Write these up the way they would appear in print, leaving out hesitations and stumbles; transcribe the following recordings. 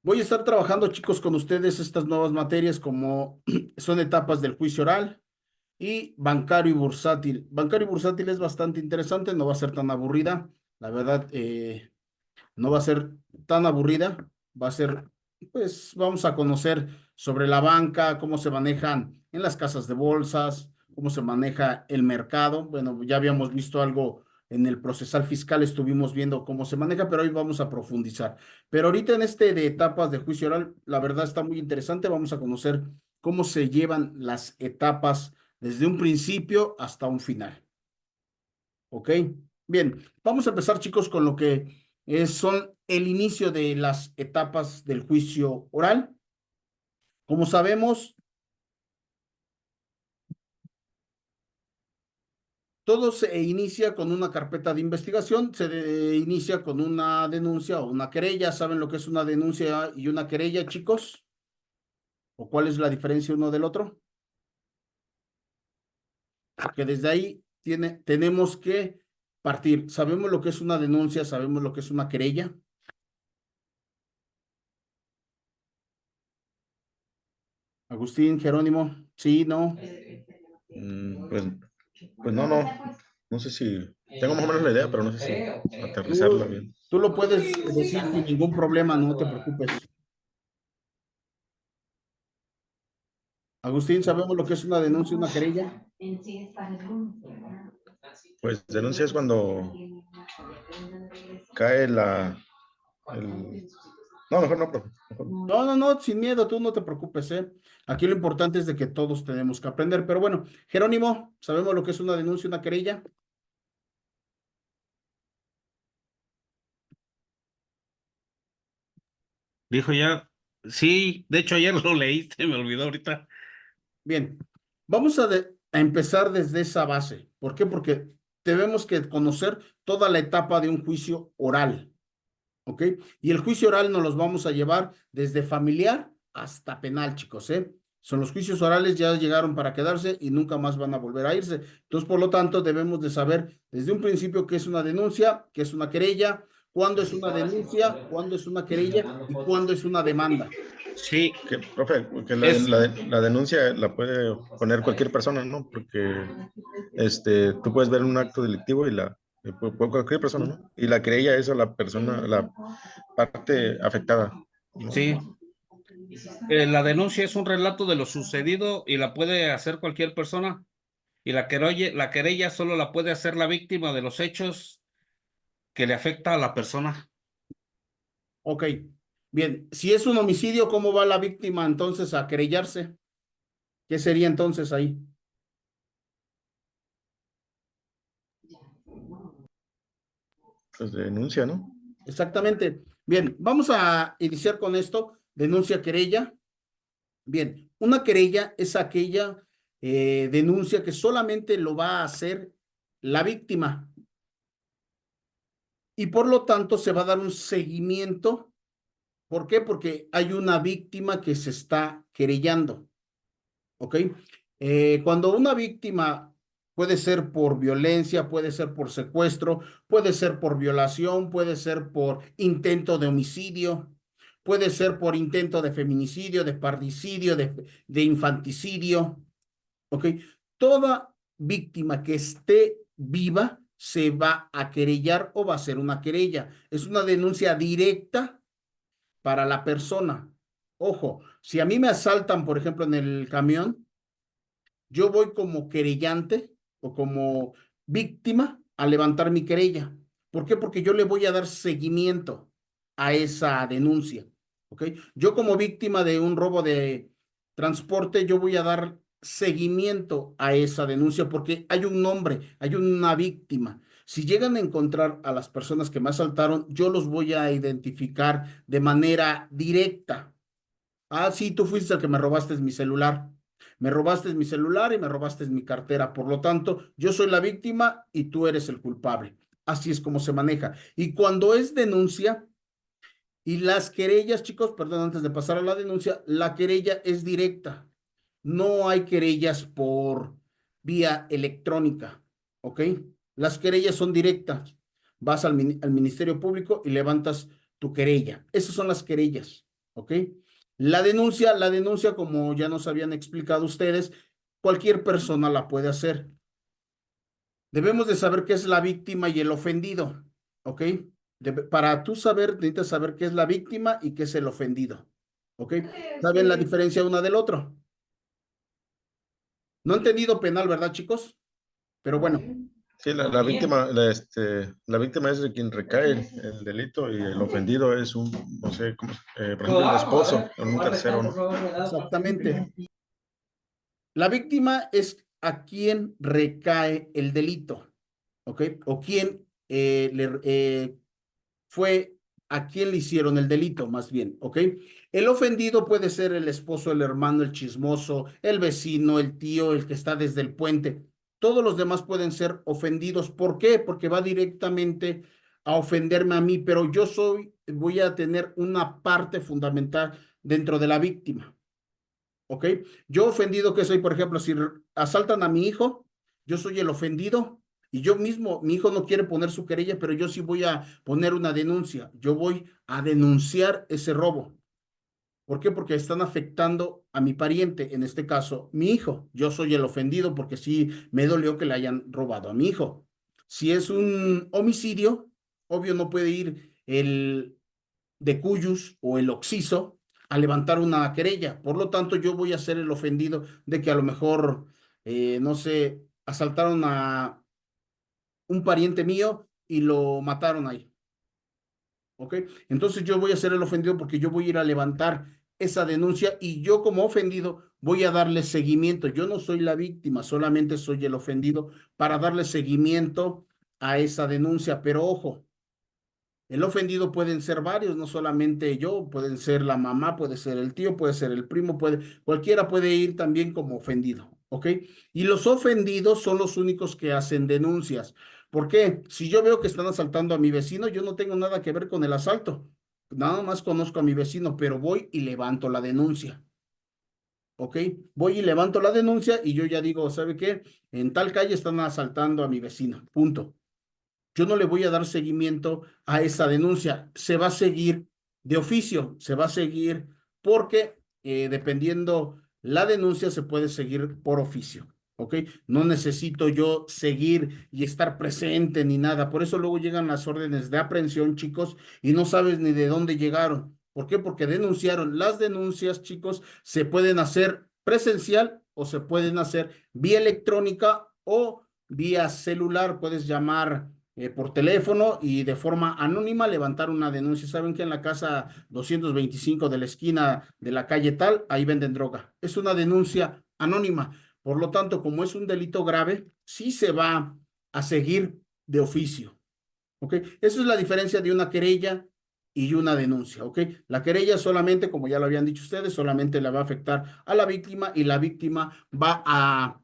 Voy a estar trabajando, chicos, con ustedes estas nuevas materias como son etapas del juicio oral y bancario y bursátil. Bancario y bursátil es bastante interesante, no va a ser tan aburrida. La verdad, no va a ser tan aburrida. Va a ser, pues, vamos a conocer sobre la banca, cómo se manejan en las casas de bolsas, cómo se maneja el mercado. Bueno, ya habíamos visto algo en el procesal fiscal, estuvimos viendo cómo se maneja, pero hoy vamos a profundizar. Pero ahorita en este de etapas de juicio oral, la verdad está muy interesante. Vamos a conocer cómo se llevan las etapas desde un principio hasta un final. ¿Ok? Bien, vamos a empezar, chicos, con lo que son el inicio de las etapas del juicio oral. Como sabemos, todo se inicia con una carpeta de investigación, inicia con una denuncia o una querella. ¿Saben lo que es una denuncia y una querella, chicos? ¿O cuál es la diferencia uno del otro? Porque desde ahí tenemos que partir. ¿Sabemos lo que es una denuncia? ¿Sabemos lo que es una querella? Agustín, Jerónimo, sí, no. Pues, pues no sé si, tengo más o menos la idea, pero no sé si aterrizarla Tú, bien. tú lo puedes decir sin ningún problema, no te preocupes. Agustín, ¿sabemos lo que es una denuncia y una querella? Pues denuncia es cuando cae el... No, mejor no, profe. Mejor. No, no, no, sin miedo, tú no te preocupes, ¿eh? Aquí lo importante es de que todos tenemos que aprender. Pero bueno, Jerónimo, ¿sabemos lo que es una denuncia y una querella? Dijo ya, sí, de hecho ayer lo leíste, me olvidó ahorita. Bien, vamos a empezar desde esa base. ¿Por qué? Porque tenemos que conocer toda la etapa de un juicio oral. ¿Ok? Y el juicio oral nos los vamos a llevar desde familiar hasta penal, chicos, ¿eh? Son los juicios orales, ya llegaron para quedarse y nunca más van a volver a irse. Entonces, por lo tanto, debemos de saber desde un principio qué es una denuncia, qué es una querella, cuándo es una denuncia, cuándo es una querella y cuándo es una demanda. Sí, Que, profe, que es, la denuncia la puede poner cualquier persona, ¿no? Porque tú puedes ver un acto delictivo y cualquier persona, ¿Mm? ¿no? Y la querella es a la persona, la parte afectada, ¿no? sí, la denuncia es un relato de lo sucedido y la puede hacer cualquier persona. Y la querella solo la puede hacer la víctima de los hechos que le afecta a la persona. Ok, bien. Si es un homicidio, ¿cómo va la víctima entonces a querellarse? ¿Qué sería entonces ahí? Pues denuncia, ¿no? Exactamente. Bien, vamos a iniciar con esto. Denuncia querella. Bien, una querella es aquella denuncia que solamente lo va a hacer la víctima y por lo tanto se va a dar un seguimiento. ¿Por qué? Porque hay una víctima que se está querellando. ¿Ok? Cuando una víctima puede ser por violencia, puede ser por secuestro, puede ser por violación, puede ser por intento de homicidio, puede ser por intento de feminicidio, de parricidio, de infanticidio. ¿Ok? Toda víctima que esté viva se va a querellar o va a ser una querella. Es una denuncia directa para la persona. Ojo, si a mí me asaltan, por ejemplo, en el camión, yo voy como querellante o como víctima a levantar mi querella. ¿Por qué? Porque yo le voy a dar seguimiento a esa denuncia. ¿Ok? Yo como víctima de un robo de transporte, yo voy a dar seguimiento a esa denuncia porque hay un nombre, hay una víctima. Si llegan a encontrar a las personas que me asaltaron, yo los voy a identificar de manera directa. Ah, sí, tú fuiste el que me robaste mi celular. Me robaste mi celular y me robaste mi cartera. Por lo tanto, yo soy la víctima y tú eres el culpable. Así es como se maneja. Y cuando es denuncia y las querellas, chicos, perdón, antes de pasar a la denuncia, la querella es directa. No hay querellas por vía electrónica, ¿ok? Las querellas son directas. Vas al Ministerio Público y levantas tu querella. Esas son las querellas, ¿ok? La denuncia, como ya nos habían explicado ustedes, cualquier persona la puede hacer. Debemos de saber qué es la víctima y el ofendido, ¿ok? Para tú saber, necesitas saber qué es la víctima y qué es el ofendido, ¿ok? ¿Saben la diferencia una del otro? No han tenido penal, ¿verdad, chicos? Pero bueno, Sí, la víctima, la víctima es de quien recae el delito y el ofendido es un, no sé, ¿cómo, por ejemplo, el esposo, o un tercero, ¿no? exactamente. La víctima es a quien recae el delito, ¿ok? O quien fue a quien le hicieron el delito, más bien, ¿ok? El ofendido puede ser el esposo, el hermano, el chismoso, el vecino, el tío, el que está desde el puente. Todos los demás pueden ser ofendidos. ¿Por qué? Porque va directamente a ofenderme a mí, pero voy a tener una parte fundamental dentro de la víctima. ¿Ok? Yo ofendido que soy, por ejemplo, si asaltan a mi hijo, yo soy el ofendido y yo mismo, mi hijo no quiere poner su querella, pero yo sí voy a poner una denuncia. Yo voy a denunciar ese robo. ¿Por qué? Porque están afectando a mi pariente, en este caso, mi hijo. Yo soy el ofendido porque sí me dolió que le hayan robado a mi hijo. Si es un homicidio, obvio no puede ir el de Cuyus o el Oxiso a levantar una querella. Por lo tanto, yo voy a ser el ofendido de que a lo mejor, no sé, asaltaron a un pariente mío y lo mataron ahí. ¿Ok? Entonces yo voy a ser el ofendido porque yo voy a ir a levantar esa denuncia y yo como ofendido voy a darle seguimiento. Yo no soy la víctima, solamente soy el ofendido para darle seguimiento a esa denuncia. Pero ojo, el ofendido pueden ser varios, no solamente yo, pueden ser la mamá, puede ser el tío, puede ser el primo, cualquiera puede ir también como ofendido, ¿ok? Y los ofendidos son los únicos que hacen denuncias. ¿Por qué? Si yo veo que están asaltando a mi vecino, yo no tengo nada que ver con el asalto. Nada más conozco a mi vecino, pero voy y levanto la denuncia. ¿Ok? Voy y levanto la denuncia y yo ya digo, ¿sabe qué? En tal calle están asaltando a mi vecino. Punto. Yo no le voy a dar seguimiento a esa denuncia. Se va a seguir de oficio, se va a seguir porque dependiendo la denuncia se puede seguir por oficio. ¿Ok? No necesito yo seguir y estar presente ni nada. Por eso luego llegan las órdenes de aprehensión, chicos, y no sabes ni de dónde llegaron. ¿Por qué? Porque denunciaron. Las denuncias, chicos, se pueden hacer presencial o se pueden hacer vía electrónica o vía celular. Puedes llamar por teléfono y de forma anónima levantar una denuncia. Saben que en la casa 225 de la esquina de la calle tal, ahí venden droga. Es una denuncia anónima. Por lo tanto, como es un delito grave, sí se va a seguir de oficio. ¿Ok? Esa es la diferencia de una querella y una denuncia. ¿Ok? La querella solamente, como ya lo habían dicho ustedes, solamente le va a afectar a la víctima y la víctima va a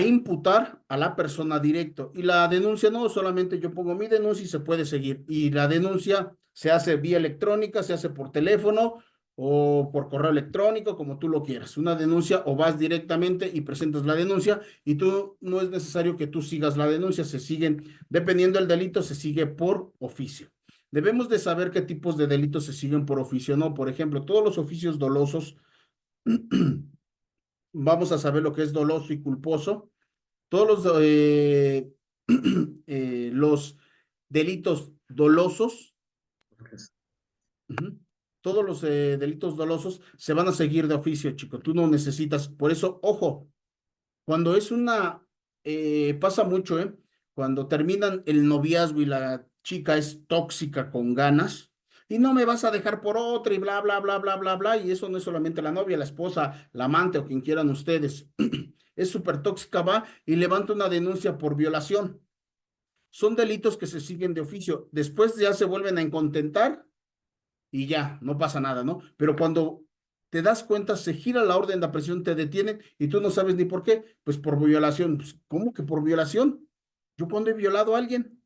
imputar a la persona directo. Y la denuncia no, solamente yo pongo mi denuncia y se puede seguir. Y la denuncia se hace vía electrónica, se hace por teléfono o por correo electrónico, como tú lo quieras. Una denuncia o vas directamente y presentas la denuncia y tú no es necesario que tú sigas la denuncia, se siguen, dependiendo del delito, se sigue por oficio. Debemos de saber qué tipos de delitos se siguen por oficio, ¿no? Por ejemplo, todos los oficios dolosos, vamos a saber lo que es doloso y culposo. Todos los delitos dolosos, todos los delitos dolosos se van a seguir de oficio, chico. Tú no necesitas, por eso, ojo, cuando es pasa mucho, ¿eh? Cuando terminan el noviazgo y la chica es tóxica con ganas, y no me vas a dejar por otra y bla, bla, bla, bla, bla, bla, y eso no es solamente la novia, la esposa, la amante o quien quieran ustedes. Es súper tóxica, va y levanta una denuncia por violación. Son delitos que se siguen de oficio. Después ya se vuelven a incontentar y ya, no pasa nada, ¿no? Pero cuando te das cuenta, se gira la orden de aprehensión, te detienen y tú no sabes ni por qué, pues por violación. Pues, ¿cómo que por violación? Yo cuando he violado a alguien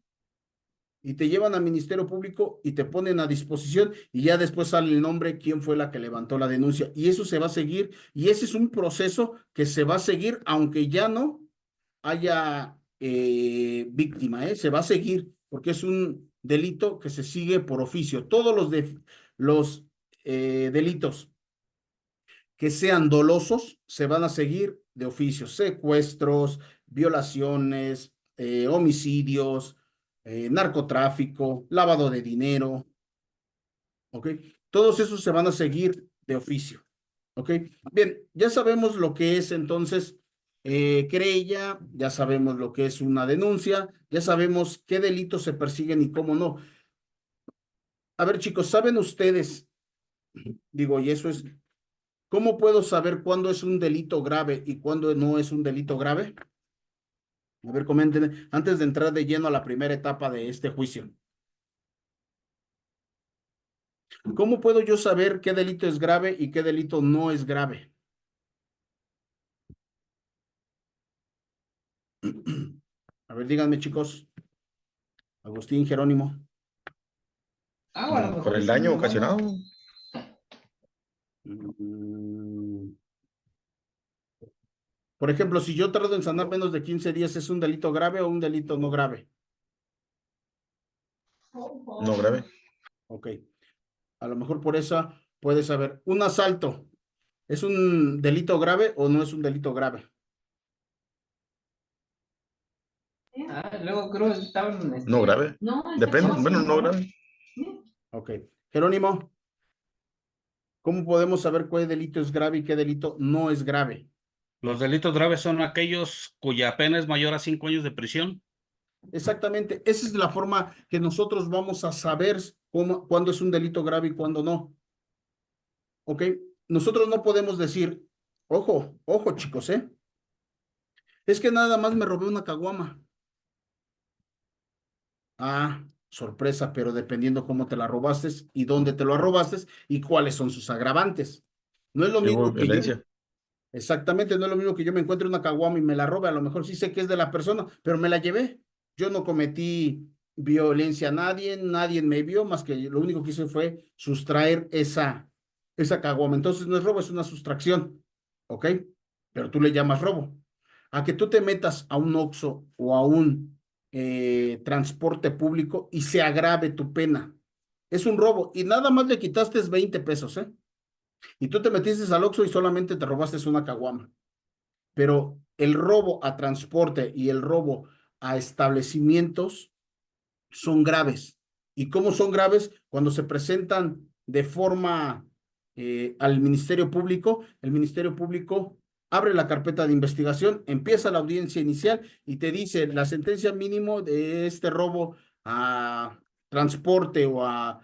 y te llevan al Ministerio Público y te ponen a disposición y ya después sale el nombre, quién fue la que levantó la denuncia. Y eso se va a seguir y ese es un proceso que se va a seguir aunque ya no haya víctima, se va a seguir porque es un delito que se sigue por oficio. Todos los delitos que sean dolosos se van a seguir de oficio. Secuestros, violaciones, homicidios, narcotráfico, lavado de dinero, ¿ok? Todos esos se van a seguir de oficio, ¿ok? Bien, ya sabemos lo que es entonces querella, ya sabemos lo que es una denuncia, ya sabemos qué delitos se persiguen y cómo no. A ver, chicos, ¿saben ustedes? Digo, y eso es, ¿cómo puedo saber cuándo es un delito grave y cuándo no es un delito grave? A ver, comenten, antes de entrar de lleno a la primera etapa de este juicio. ¿Cómo puedo yo saber qué delito es grave y qué delito no es grave? A ver, díganme, chicos. Agustín, Jerónimo. Por el daño ocasionado. Mm, Por ejemplo, si yo tardo en sanar menos de 15 días, ¿es un delito grave o un delito no grave? No grave. Ok. A lo mejor por eso puedes saber. Un asalto, ¿es un delito grave o no es un delito grave? Luego creo que estaban. No grave. No, Depende. Bueno, no grave. Ok. Jerónimo, ¿cómo podemos saber cuál delito es grave y qué delito no es grave? Los delitos graves son aquellos cuya pena es mayor a 5 años de prisión. Exactamente. Esa es la forma que nosotros vamos a saber cuándo es un delito grave y cuándo no. ¿Ok? Nosotros no podemos decir, ojo, ojo, chicos, ¿eh? Es que nada más me robé una caguama. Ah, sorpresa, pero dependiendo cómo te la robaste y dónde te lo robaste y cuáles son sus agravantes. No es lo Sí hubo mismo que yo, violencia. exactamente, no es lo mismo que yo me encuentre una caguama y me la robe. A lo mejor sí sé que es de la persona, pero me la llevé. Yo no cometí violencia a nadie, nadie me vio, más que lo único que hice fue sustraer esa caguama. Entonces no es robo, es una sustracción, ¿ok? Pero tú le llamas robo. A que tú te metas a un Oxxo o a un transporte público y se agrave tu pena. Es un robo y nada más le quitaste 20 pesos, ¿eh? Y tú te metiste al Oxxo y solamente te robaste una caguama. Pero el robo a transporte y el robo a establecimientos son graves. ¿Y cómo son graves? Cuando se presentan de forma al Ministerio Público, el Ministerio Público abre la carpeta de investigación, empieza la audiencia inicial y te dice la sentencia mínimo de este robo a transporte o a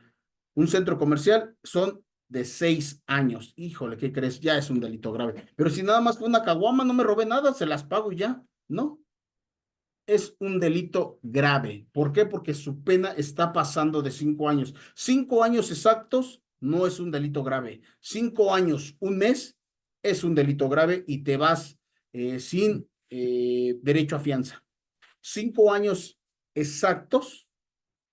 un centro comercial son de 6 años. Híjole, ¿qué crees? Ya es un delito grave. Pero si nada más fue una caguama, no me robé nada, se las pago y ya. No, es un delito grave. ¿Por qué? Porque su pena está pasando de 5 años. 5 años exactos no es un delito grave. 5 años, un mes es un delito grave y te vas sin derecho a fianza. 5 años exactos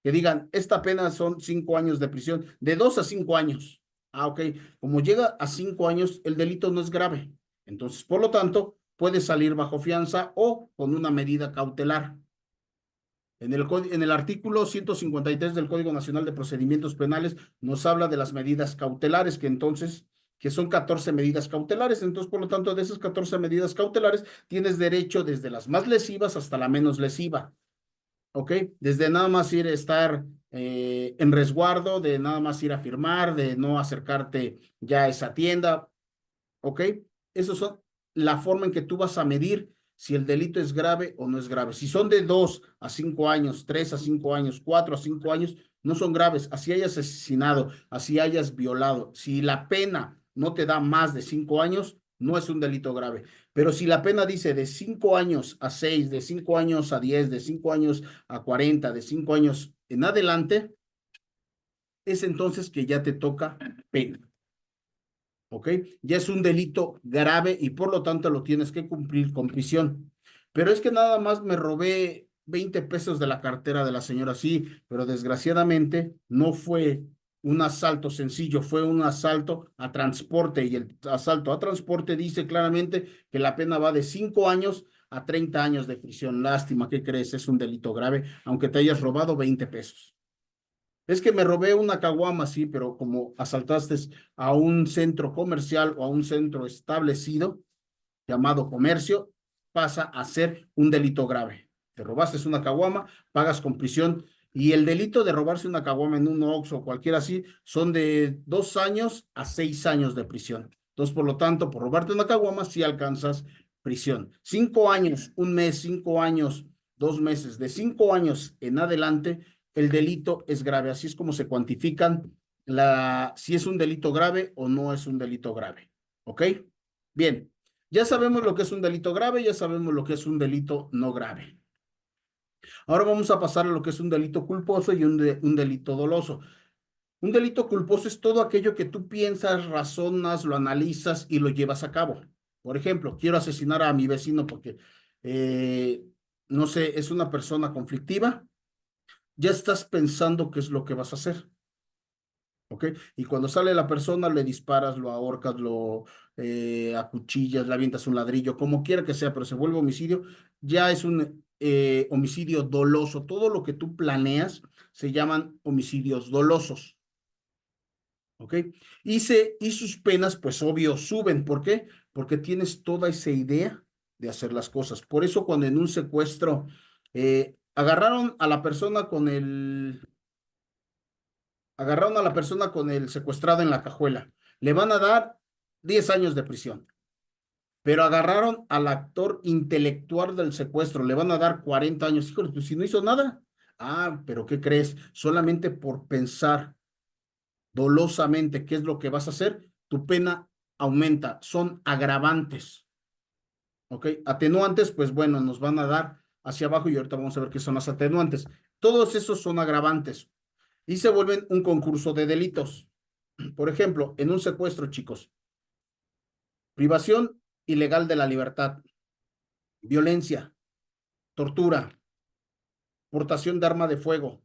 que digan, esta pena son 5 años de prisión, de 2 a 5 años. Ah, ok. Como llega a 5 años, el delito no es grave. Entonces, por lo tanto, puede salir bajo fianza o con una medida cautelar. En el artículo 153 del Código Nacional de Procedimientos Penales nos habla de las medidas cautelares, que son 14 medidas cautelares. Entonces, por lo tanto, de esas 14 medidas cautelares, tienes derecho desde las más lesivas hasta la menos lesiva. ¿Ok? Desde nada más ir a estar en resguardo, de nada más ir a firmar, de no acercarte ya a esa tienda, ¿ok? Esos son la forma en que tú vas a medir si el delito es grave o no es grave. Si son de 2 a 5 años, 3 a 5 años, 4 a 5 años, no son graves. Así hayas asesinado, así hayas violado. Si la pena no te da más de 5 años, no es un delito grave. Pero si la pena dice de 5 años a 6, de 5 años a 10, de 5 años a 40, de 5 años en adelante, es entonces que ya te toca pena. ¿Ok? Ya es un delito grave y por lo tanto lo tienes que cumplir con prisión. Pero es que nada más me robé 20 pesos de la cartera de la señora, sí, pero desgraciadamente no fue un asalto sencillo, fue un asalto a transporte y el asalto a transporte dice claramente que la pena va de 5 años a 30 años de prisión. Lástima, ¿qué crees? Es un delito grave, aunque te hayas robado 20 pesos. Es que me robé una caguama, sí, pero como asaltaste a un centro comercial o a un centro establecido llamado comercio, pasa a ser un delito grave. Te robaste una caguama, pagas con prisión, y el delito de robarse una caguama en un Oxxo o cualquiera así son de 2 años a 6 años de prisión. Entonces, por lo tanto, por robarte una caguama, sí alcanzas prisión. 5 años, un mes, 5 años, 2 meses, de 5 años en adelante, el delito es grave. Así es como se cuantifican si es un delito grave o no es un delito grave. ¿Ok? Bien, ya sabemos lo que es un delito grave, ya sabemos lo que es un delito no grave. Ahora vamos a pasar a lo que es un delito culposo y un delito doloso. Un delito culposo es todo aquello que tú piensas, razonas, lo analizas y lo llevas a cabo. Por ejemplo, quiero asesinar a mi vecino porque, no sé, es una persona conflictiva. Ya estás pensando qué es lo que vas a hacer. ¿Ok? Y cuando sale la persona, le disparas, lo ahorcas, lo acuchillas, le avientas un ladrillo, como quiera que sea, pero se vuelve homicidio, ya es un homicidio doloso. Todo lo que tú planeas se llaman homicidios dolosos. ¿Ok? Y sus penas, pues obvio, suben. ¿Por qué? Porque tienes toda esa idea de hacer las cosas. Por eso cuando en un secuestro agarraron a la persona con el secuestrado en la cajuela. Le van a dar 10 años de prisión. Pero agarraron al actor intelectual del secuestro. Le van a dar 40 años. Híjole, pues si no hizo nada. Ah, pero ¿qué crees? Solamente por pensar dolosamente qué es lo que vas a hacer, tu pena aumenta. Son agravantes. ¿Ok? Atenuantes, pues bueno, nos van a dar hacia abajo y ahorita vamos a ver qué son las atenuantes. Todos esos son agravantes y se vuelven un concurso de delitos. Por ejemplo, en un secuestro, chicos, privación ilegal de la libertad, violencia, tortura, portación de arma de fuego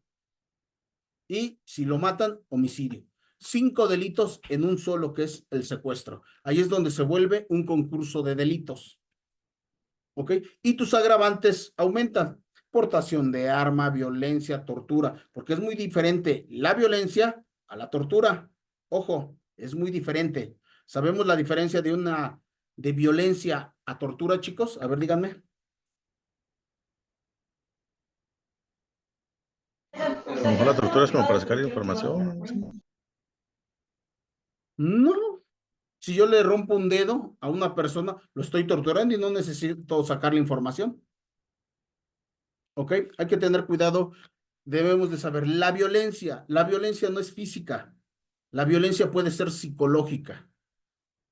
y, si lo matan, homicidio. 5 delitos en un solo, que es el secuestro. Ahí es donde se vuelve un concurso de delitos. ¿Ok? Y tus agravantes aumentan. Portación de arma, violencia, tortura, porque es muy diferente la violencia a la tortura. Ojo, es muy diferente. ¿Sabemos la diferencia de violencia a tortura, chicos? A ver, díganme. A lo mejor la tortura es como para sacar información, ¿no? Sí. No. Si yo le rompo un dedo a una persona, lo estoy torturando y no necesito sacarle información. ¿Ok? Hay que tener cuidado. Debemos de saber, la violencia no es física. La violencia puede ser psicológica.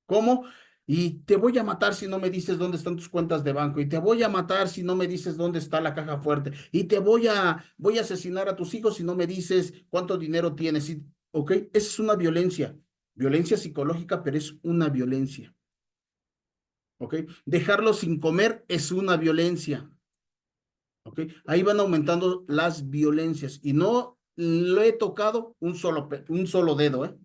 ¿Cómo? Y te voy a matar si no me dices dónde están tus cuentas de banco. Y te voy a matar si no me dices dónde está la caja fuerte. Y voy a asesinar a tus hijos si no me dices cuánto dinero tienes. ¿Ok? Esa es una violencia. Violencia psicológica, pero es una violencia. ¿Ok? Dejarlo sin comer es una violencia. ¿Ok? Ahí van aumentando las violencias. Y no le he tocado un solo dedo, ¿eh?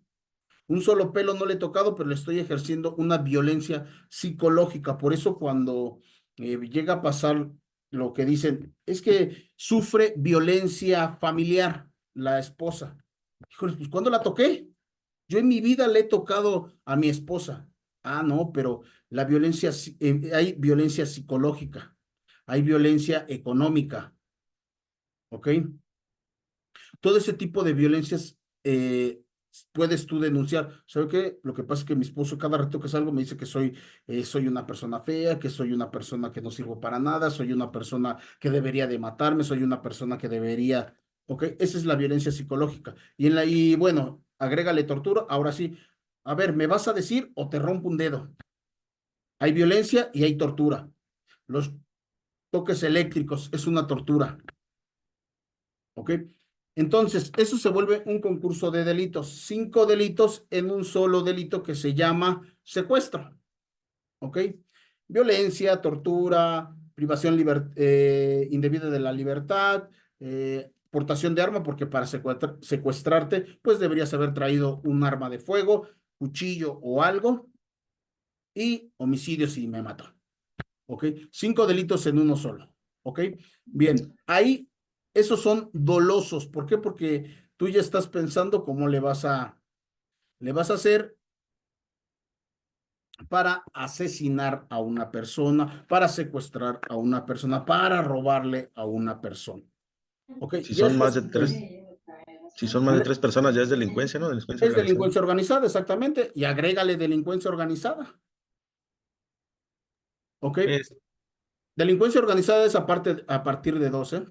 Un solo pelo no le he tocado, pero le estoy ejerciendo una violencia psicológica. Por eso cuando llega a pasar lo que dicen, es que sufre violencia familiar la esposa. Híjole, pues ¿cuándo la toqué? Yo en mi vida le he tocado a mi esposa. Ah, no, pero la violencia, hay violencia psicológica, hay violencia económica, ¿ok? Todo ese tipo de violencias puedes tú denunciar. ¿Sabe qué? Lo que pasa es que mi esposo cada rato que salgo me dice que soy una persona fea, que soy una persona que no sirvo para nada, soy una persona que debería de matarme, soy una persona que debería, ¿ok? Esa es la violencia psicológica. Y bueno, agrégale tortura, ahora sí. A ver, ¿me vas a decir o te rompo un dedo? Hay violencia y hay tortura. Los toques eléctricos es una tortura. ¿Ok? Entonces, eso se vuelve un concurso de delitos. 5 delitos en un solo delito que se llama secuestro. ¿Ok? Violencia, tortura, privación indebida de la libertad, portación de arma, porque para secuestrarte, pues deberías haber traído un arma de fuego, cuchillo o algo, y homicidio si me mató. ¿Ok? 5 delitos en uno solo. ¿Ok? Bien, ahí esos son dolosos. ¿Por qué? Porque tú ya estás pensando cómo le vas a hacer para asesinar a una persona, para secuestrar a una persona, para robarle a una persona. ¿Ok? Si Ya son más estás, de tres, si son más de 3 personas, ya es delincuencia, ¿no? Delincuencia es organizada. delincuencia organizada, exactamente, y agrégale delincuencia organizada. ¿Ok? Es- Delincuencia organizada es a partir de 12.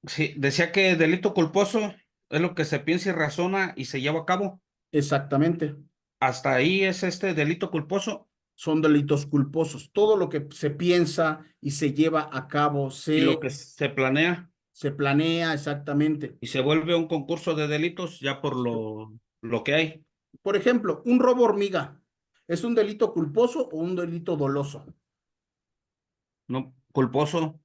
sí, decía que delito culposo es lo que se piensa y razona y se lleva a cabo. Exactamente. Hasta ahí es este delito culposo. Son delitos culposos. Todo lo que se piensa y se lleva a cabo, Y lo que se planea se planea exactamente. y se vuelve un concurso de delitos ya por lo que hay. Por ejemplo, un robo hormiga, ¿es un delito culposo o un delito doloso? No, culposo.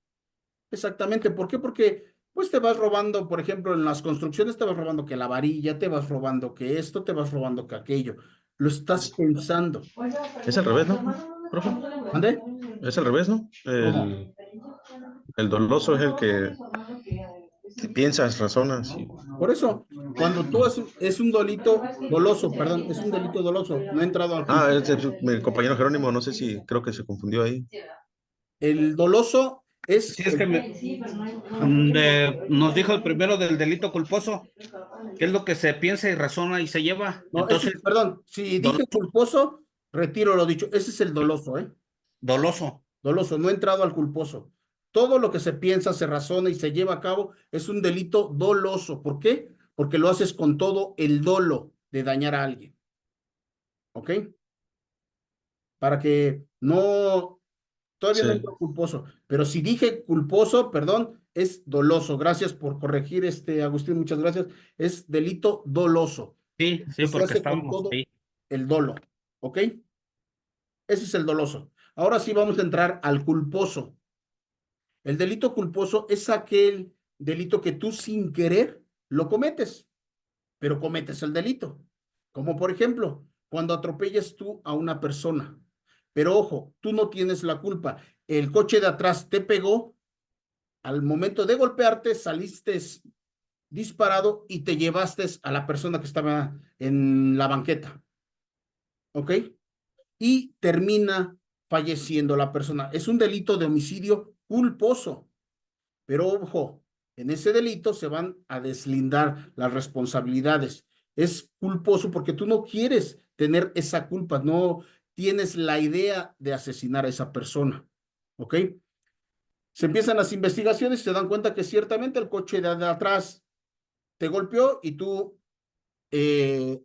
Exactamente. ¿Por qué? Porque pues te vas robando, por ejemplo, en las construcciones te vas robando que la varilla, te vas robando que esto, te vas robando que aquello. Lo estás pensando. Es al revés, ¿no, profe? ¿Ande? Es al revés, ¿no? ¿Cómo? El doloso es el que piensas, razonas. Por eso, cuando tú es un delito doloso, perdón, es un delito doloso, no he entrado al Ah, culposo. mi compañero Jerónimo, no sé si creo que se confundió ahí. El doloso es Sí, es que nos dijo el primero del delito culposo, que es lo que se piensa y razona y se lleva. no, Entonces, perdón, si dije doloso, culposo, retiro lo dicho. Ese es el doloso, ¿eh? doloso. Doloso, no he entrado al culposo. Todo lo que se piensa, se razona y se lleva a cabo es un delito doloso. ¿Por qué? Porque lo haces con todo el dolo de dañar a alguien. ¿Ok? Para que no, todavía no Sí. entro culposo, pero si dije culposo, perdón, es doloso. Gracias por corregir, Agustín, muchas gracias. Es delito doloso, Sí, sí, que se porque hace con estábamos todo ahí. el dolo. ¿Ok? Ese es el doloso. Ahora sí vamos a entrar al culposo. El delito culposo es aquel delito que tú sin querer lo cometes, pero cometes el delito. Como por ejemplo, cuando atropellas tú a una persona. Pero ojo, tú no tienes la culpa. El coche de atrás te pegó, al momento de golpearte saliste disparado y te llevaste a la persona que estaba en la banqueta. ¿Ok? Y termina falleciendo la persona. Es un delito de homicidio culposo. Pero ojo, en ese delito se van a deslindar las responsabilidades. Es culposo porque tú no quieres tener esa culpa, no tienes la idea de asesinar a esa persona. ¿Ok? Se empiezan las investigaciones y se dan cuenta que ciertamente el coche de atrás te golpeó y tú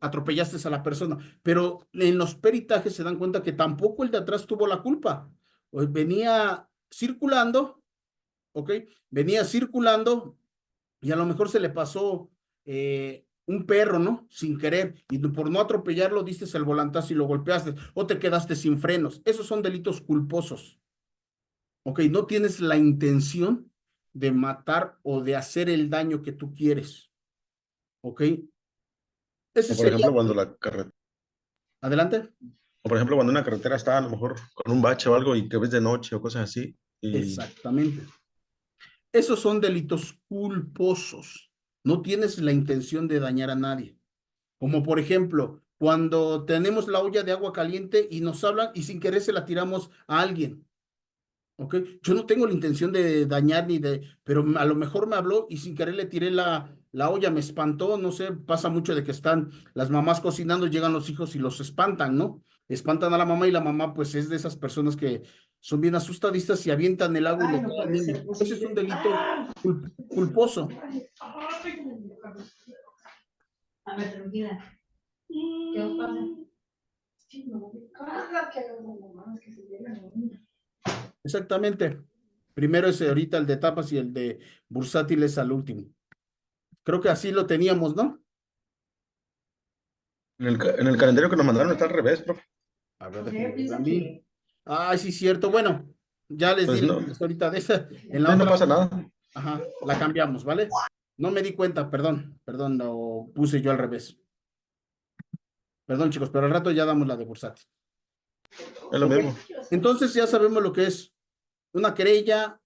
atropellaste a la persona. Pero en los peritajes se dan cuenta que tampoco el de atrás tuvo la culpa. Pues venía circulando, ¿ok? Venía circulando y a lo mejor se le pasó un perro, ¿no? Sin querer, y por no atropellarlo diste el volantazo y lo golpeaste, o te quedaste sin frenos. Esos son delitos culposos, ¿ok? No tienes la intención de matar o de hacer el daño que tú quieres, ¿ok? Ese O por sería, ejemplo, cuando la carretera, adelante. o por ejemplo, cuando una carretera está a lo mejor con un bache o algo y que ves de noche o cosas así. Y Exactamente. Esos son delitos culposos. No tienes la intención de dañar a nadie. Como por ejemplo, cuando tenemos la olla de agua caliente y nos hablan y sin querer se la tiramos a alguien. ¿Ok? Yo no tengo la intención de dañar ni de, pero a lo mejor me habló y sin querer le tiré la olla, me espantó, no sé, pasa mucho de que están las mamás cocinando, llegan los hijos y los espantan, ¿no? Espantan a la mamá y la mamá pues es de esas personas que son bien asustadistas y avientan el agua y le cae al niño. Ese es un delito culposo. A ver, tranquila. ¿Qué os pasa? Exactamente. Primero es ahorita el de tapas y el de bursátiles al último. Creo que así lo teníamos, ¿no? en el calendario que nos mandaron está al revés, profe. A ver, déjenme ver a mí. Ay, sí, cierto. Bueno, ya les di Pues la no, respuesta ahorita de esa. En la no otra, pasa nada. ajá, la cambiamos, ¿vale? No me di cuenta, perdón, lo puse yo al revés. Perdón, chicos, pero al rato ya damos la de bursátil. Es lo Ok. mismo. Entonces ya sabemos lo que es una querella,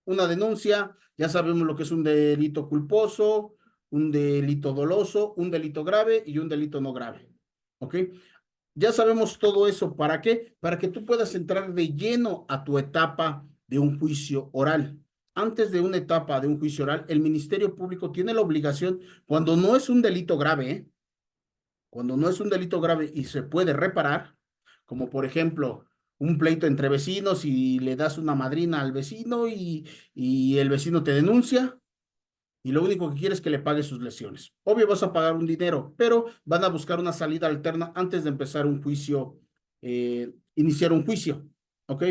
una denuncia, ya sabemos lo que es un delito culposo, un delito doloso, un delito grave y un delito no grave. ¿Ok? Ya sabemos todo eso. ¿Para qué? Para que tú puedas entrar de lleno a tu etapa de un juicio oral. Antes de una etapa de un juicio oral, el Ministerio Público tiene la obligación, cuando no es un delito grave, cuando no es un delito grave y se puede reparar, como por ejemplo un pleito entre vecinos y le das una madrina al vecino y el vecino te denuncia, y lo único que quiere es que le pague sus lesiones. Obvio vas a pagar un dinero, pero van a buscar una salida alterna antes de empezar un juicio, iniciar un juicio, ¿ok?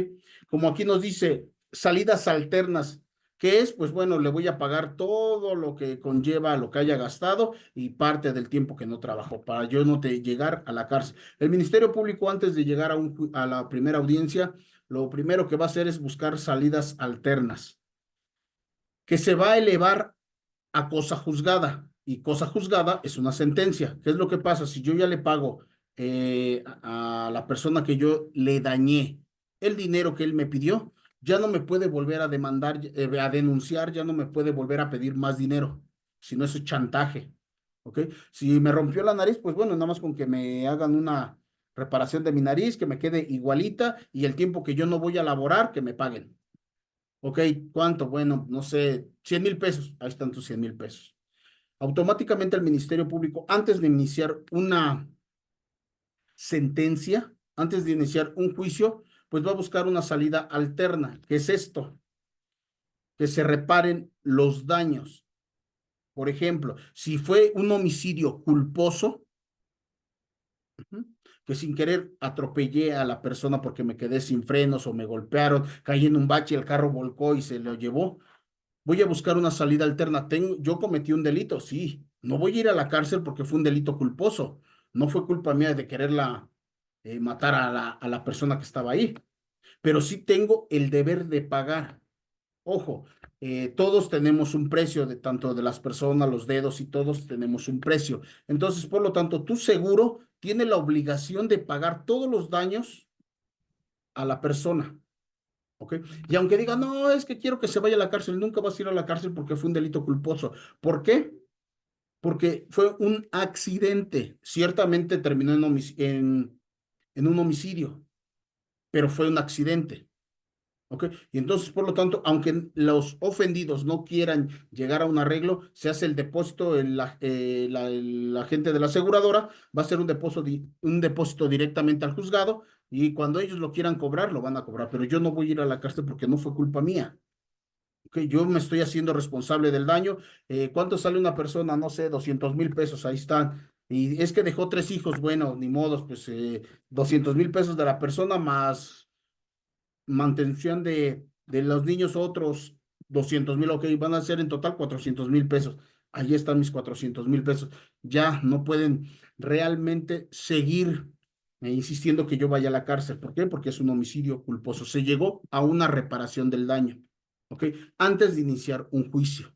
Como aquí nos dice, salidas alternas. ¿Qué es? Pues bueno, le voy a pagar todo lo que conlleva lo que haya gastado y parte del tiempo que no trabajó para yo no te llegar a la cárcel. El Ministerio Público, antes de llegar a la primera audiencia, lo primero que va a hacer es buscar salidas alternas, que se va a elevar a cosa juzgada. Y cosa juzgada es una sentencia. ¿Qué es lo que pasa? Si yo ya le pago a la persona que yo le dañé el dinero que él me pidió, ya no me puede volver a demandar, a denunciar, ya no me puede volver a pedir más dinero, si no es chantaje. ¿Ok? Si me rompió la nariz, pues bueno, nada más con que me hagan una reparación de mi nariz, que me quede igualita y el tiempo que yo no voy a laborar, que me paguen. Ok, ¿cuánto? Bueno, no sé, 100,000 pesos. Ahí están tus 100,000 pesos. Automáticamente el Ministerio Público, antes de iniciar una sentencia, antes de iniciar un juicio, pues va a buscar una salida alterna. ¿Qué es esto? Que se reparen los daños. Por ejemplo, si fue un homicidio culposo, que sin querer atropellé a la persona porque me quedé sin frenos o me golpearon, caí en un bache y el carro volcó y se lo llevó. Voy a buscar una salida alterna. Yo cometí un delito, sí. No voy a ir a la cárcel porque fue un delito culposo. No fue culpa mía de quererla matar a la persona que estaba ahí. Pero sí tengo el deber de pagar. Ojo, todos tenemos un precio, de tanto de las personas, los dedos y todos tenemos un precio. Entonces, por lo tanto, tu seguro tiene la obligación de pagar todos los daños a la persona. ¿Ok? Y aunque diga, no, es que quiero que se vaya a la cárcel, nunca vas a ir a la cárcel porque fue un delito culposo. ¿Por qué? Porque fue un accidente. Ciertamente terminó en un homicidio, pero fue un accidente. ¿Ok? Y entonces, por lo tanto, aunque los ofendidos no quieran llegar a un arreglo, se hace el depósito, el agente de la aseguradora va a hacer un depósito directamente al juzgado y cuando ellos lo quieran cobrar, lo van a cobrar. Pero yo no voy a ir a la cárcel porque no fue culpa mía. Okay, yo me estoy haciendo responsable del daño. ¿Cuánto sale una persona? No sé, 200,000 pesos, ahí están. Y es que dejó 3 hijos, bueno, ni modos, pues 200,000 pesos de la persona más mantención de los niños, otros 200,000, ok, van a ser en total 400,000 pesos. Ahí están mis 400,000 pesos. Ya no pueden realmente seguir insistiendo que yo vaya a la cárcel. ¿Por qué? Porque es un homicidio culposo. Se llegó a una reparación del daño, ok, antes de iniciar un juicio.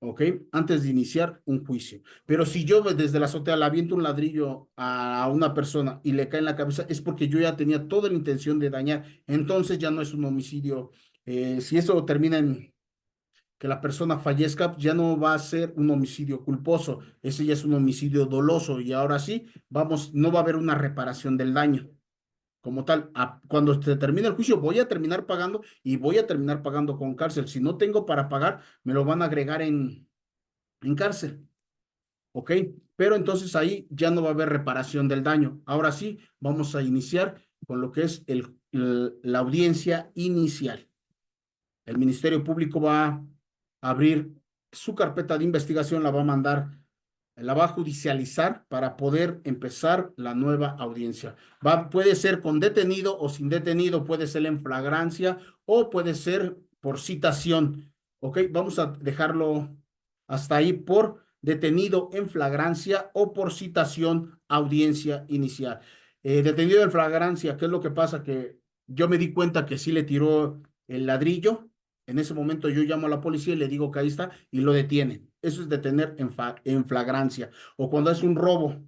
¿Ok? Antes de iniciar un juicio. Pero si yo desde la azotea le aviento un ladrillo a una persona y le cae en la cabeza, es porque yo ya tenía toda la intención de dañar. Entonces ya no es un homicidio. Si eso termina en que la persona fallezca, ya no va a ser un homicidio culposo. Ese ya es un homicidio doloso y ahora sí, no va a haber una reparación del daño. Como tal, cuando se termine el juicio, voy a terminar pagando y voy a terminar pagando con cárcel. Si no tengo para pagar, me lo van a agregar en cárcel, ¿ok? Pero entonces ahí ya no va a haber reparación del daño. Ahora sí, vamos a iniciar con lo que es la audiencia inicial. El Ministerio Público va a abrir su carpeta de investigación, la va a mandar, la va a judicializar para poder empezar la nueva audiencia. Puede ser con detenido o sin detenido, puede ser en flagrancia o puede ser por citación, ¿ok? Vamos a dejarlo hasta ahí por detenido en flagrancia o por citación, audiencia inicial. Detenido en flagrancia, ¿qué es lo que pasa? Que yo me di cuenta que sí le tiró el ladrillo. En ese momento yo llamo a la policía y le digo que ahí está y lo detienen. Eso es detener en flagrancia. O cuando es un robo,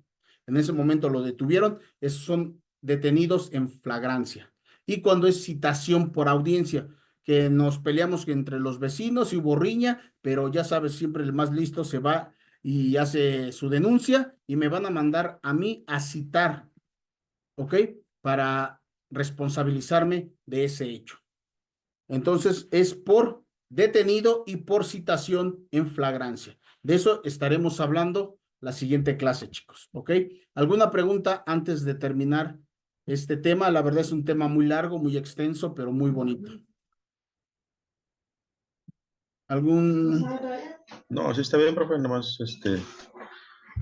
en ese momento lo detuvieron, esos son detenidos en flagrancia. Y cuando es citación por audiencia, que nos peleamos entre los vecinos y hubo riña, pero ya sabes, siempre el más listo se va y hace su denuncia y me van a mandar a mí a citar, ¿ok? Para responsabilizarme de ese hecho. Entonces, es por detenido y por citación en flagrancia. De eso estaremos hablando la siguiente clase, chicos, ¿ok? ¿Alguna pregunta antes de terminar este tema? La verdad es un tema muy largo, muy extenso, pero muy bonito. ¿Algún...? No, sí está bien, profe, nomás,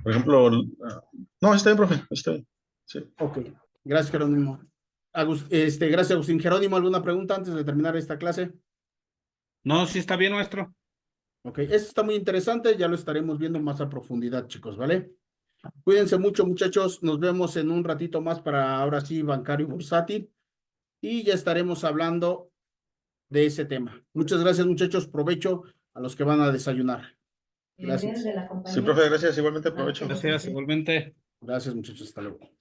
por ejemplo, no, está bien, profe, está bien, sí. Ok, gracias, Jerónimo. Gracias, Agustín. Jerónimo, ¿alguna pregunta antes de terminar esta clase? No, sí está bien, maestro. Ok, esto está muy interesante, ya lo estaremos viendo más a profundidad, chicos, ¿vale? Cuídense mucho, muchachos. Nos vemos en un ratito más para ahora sí bancario bursátil y ya estaremos hablando de ese tema. Muchas gracias, muchachos. Provecho a los que van a desayunar. Gracias. De la Sí, compañía. profe, gracias, igualmente aprovecho. Gracias, igualmente. Gracias, muchachos. Hasta luego.